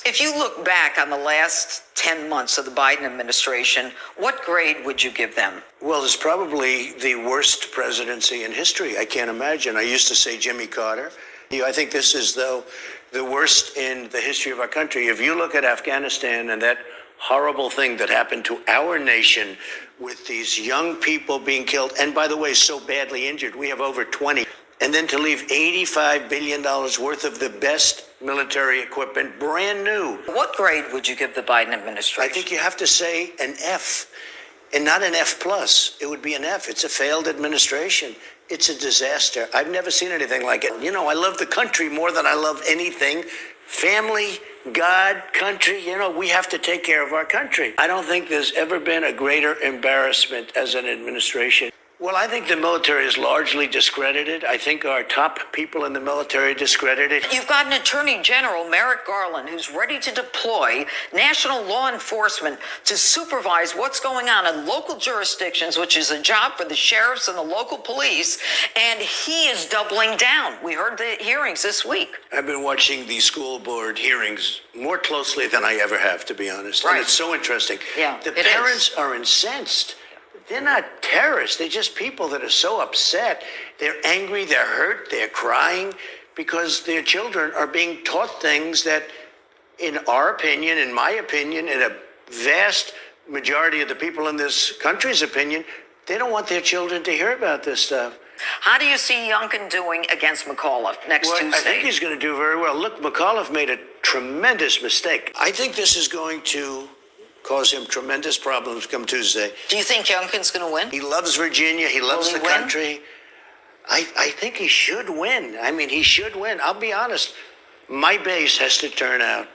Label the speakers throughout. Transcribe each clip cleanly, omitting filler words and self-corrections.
Speaker 1: If you look back on the last 10 months of the Biden administration, what grade would you give them?
Speaker 2: Well, it's probably the worst presidency in history. I can't imagine. I used to say Jimmy Carter. I think this is, though, the worst in the history of our country. If you look at Afghanistan and that horrible thing that happened to our nation with these young people being killed, and by the way, so badly injured, we have over 20. And then to leave $85 billion worth of the best military equipment, brand new.
Speaker 1: What grade would you give the Biden administration?
Speaker 2: I think you have to say an F, and not an F plus. It would be an F. It's a failed administration. It's a disaster. I've never seen anything like it. You know, I love the country more than I love anything. Family, God, country, we have to take care of our country. I don't think there's ever been a greater embarrassment as an administration. Well, I think the military is largely discredited. I think our top people in the military are discredited.
Speaker 1: You've got an Attorney General, Merrick Garland, who's ready to deploy national law enforcement to supervise what's going on in local jurisdictions, which is a job for the sheriffs and the local police, and he is doubling down. We heard the hearings this week.
Speaker 2: I've been watching the school board hearings more closely than I ever have, to be honest.
Speaker 1: Right.
Speaker 2: And it's so interesting.
Speaker 1: Yeah,
Speaker 2: the parents are incensed. They're not terrorists. They're just people that are so upset. They're angry, they're hurt, they're crying because their children are being taught things that, in our opinion, in my opinion, in a vast majority of the people in this country's opinion, they don't want their children to hear about this stuff.
Speaker 1: How do you see Youngkin doing against McAuliffe next Tuesday?
Speaker 2: I think he's going to do very well. Look, McAuliffe made a tremendous mistake. I think this is going to cause him tremendous problems come Tuesday.
Speaker 1: Do you think Youngkin's going to win?
Speaker 2: He loves Virginia. He loves the
Speaker 1: win?
Speaker 2: country. I think he should win. I mean, he should win. I'll be honest. My base has to turn out.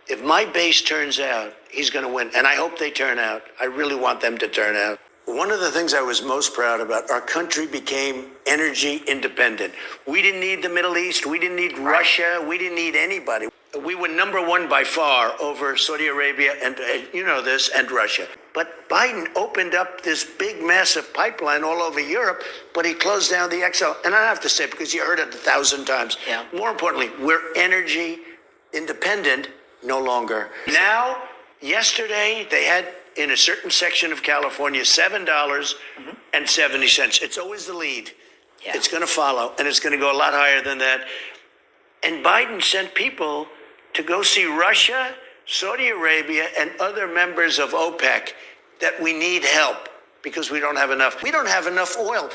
Speaker 2: If my base turns out, he's going to win. And I hope they turn out. I really want them to turn out. One of the things I was most proud about, our country became energy independent. We didn't need the Middle East. We didn't need Russia. We didn't need anybody. We were number one by far over Saudi Arabia and and Russia. But Biden opened up this big, massive pipeline all over Europe, but he closed down the XL. And I have to say, because you heard it 1,000 times, more importantly, we're energy independent no longer. Now, yesterday, they had, in a certain section of California, $7.70. It's always the lead. Yeah. It's going to follow, and it's going to go a lot higher than that. And Biden sent people to go see Russia, Saudi Arabia, and other members of OPEC that we need help because we don't have enough. We don't have enough oil.